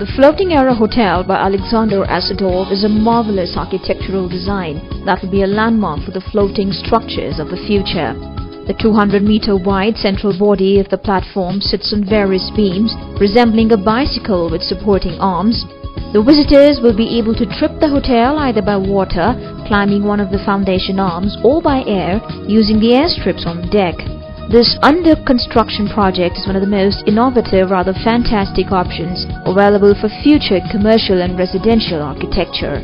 The Floating Era Hotel by Alexander Asadov is a marvelous architectural design that will be a landmark for the floating structures of the future. The 200-meter wide central body of the platform sits on various beams resembling a bicycle with supporting arms. The visitors will be able to trip the hotel either by water, climbing one of the foundation arms, or by air, using the airstrips on the deck. This under-construction project is one of the most innovative, rather fantastic options available for future commercial and residential architecture.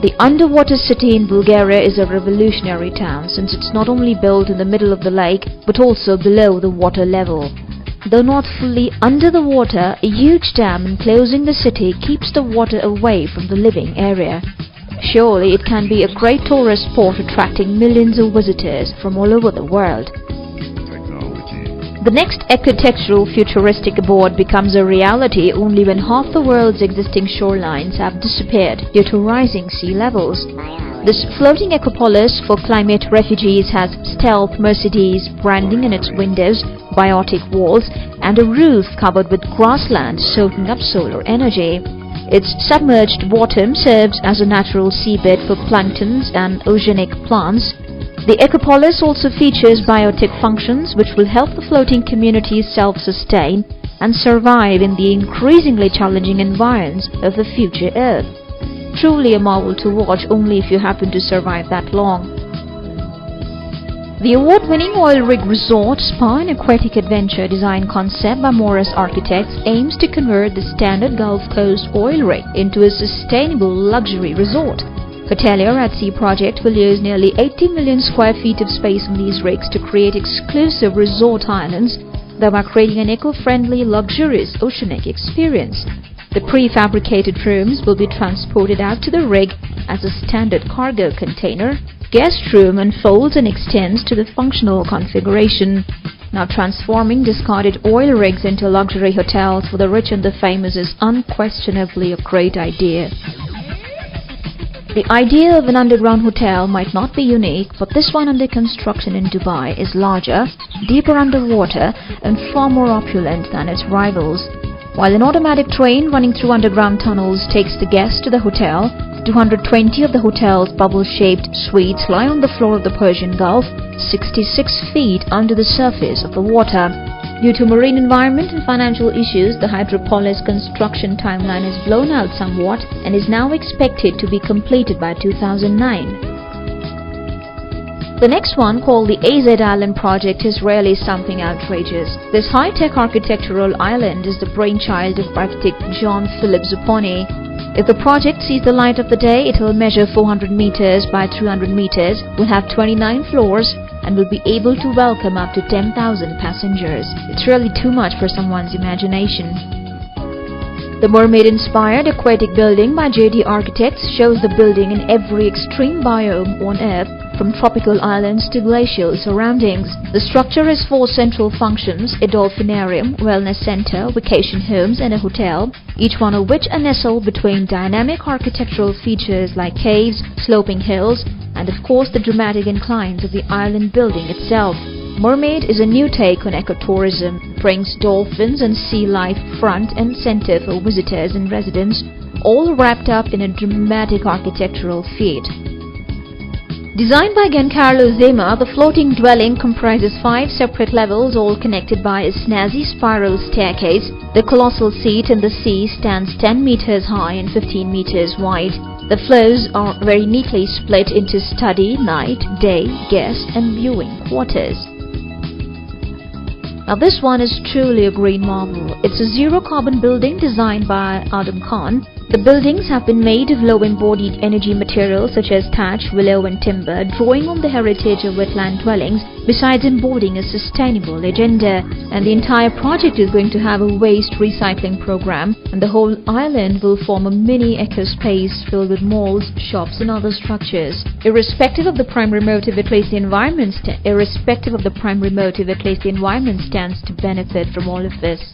The underwater city in Bulgaria is a revolutionary town since it's not only built in the middle of the lake but also below the water level. Though not fully under the water, a huge dam enclosing the city keeps the water away from the living area. Surely it can be a great tourist spot attracting millions of visitors from all over the world. The next architectural futuristic abode becomes a reality only when half the world's existing shorelines have disappeared due to rising sea levels. This floating ecopolis for climate refugees has stealth Mercedes branding in its windows, biotic walls, and a roof covered with grassland soaking up solar energy. Its submerged bottom serves as a natural seabed for planktons and oceanic plants. The ecopolis also features biotic functions which will help the floating communities self-sustain and survive in the increasingly challenging environs of the future Earth. Truly a marvel to watch only if you happen to survive that long. The award-winning oil rig resort, spa and aquatic adventure design concept by Morris Architects aims to convert the standard Gulf Coast oil rig into a sustainable luxury resort. Hotelier at Sea project will use nearly 80 million square feet of space on these rigs to create exclusive resort islands, thereby creating an eco-friendly, luxurious oceanic experience. The prefabricated rooms will be transported out to the rig as a standard cargo container. Guest room unfolds and extends to the functional configuration. Now, transforming discarded oil rigs into luxury hotels for the rich and the famous is unquestionably a great idea. The idea of an underground hotel might not be unique, but this one under construction in Dubai is larger, deeper underwater, and far more opulent than its rivals. While an automatic train running through underground tunnels takes the guests to the hotel, 220 of the hotel's bubble-shaped suites lie on the floor of the Persian Gulf, 66 feet under the surface of the water. Due to marine environment and financial issues, the Hydropolis construction timeline has blown out somewhat and is now expected to be completed by 2009. The next one, called the AZ Island project, is really something outrageous. This high-tech architectural island is the brainchild of architect John Philip Zupponi. If the project sees the light of the day, it will measure 400 meters by 300 meters, will have 29 floors, and will be able to welcome up to 10,000 passengers. It's really too much for someone's imagination. The mermaid-inspired aquatic building by JD Architects shows the building in every extreme biome on Earth, from tropical islands to glacial surroundings. The structure has 4 central functions: a dolphinarium, wellness center, vacation homes, and a hotel, each one of which are nestled between dynamic architectural features like caves, sloping hills, and of course the dramatic inclines of the island building itself. Mermaid is a new take on ecotourism, brings dolphins and sea life front and center for visitors and residents, all wrapped up in a dramatic architectural feat. Designed by Giancarlo Zema, the floating dwelling comprises 5 separate levels, all connected by a snazzy spiral staircase. The colossal seat in the sea stands 10 meters high and 15 meters wide. The floors are very neatly split into study, night, day, guest, and viewing quarters. Now, this one is truly a green marvel. It's a zero-carbon building designed by Adam Khan. The buildings have been made of low-embodied energy materials such as thatch, willow, and timber, drawing on the heritage of wetland dwellings, besides embodying a sustainable agenda. And the entire project is going to have a waste recycling program, and the whole island will form a mini eco-space filled with malls, shops, and other structures. Irrespective of the primary motive, at least the environment stands to benefit from all of this.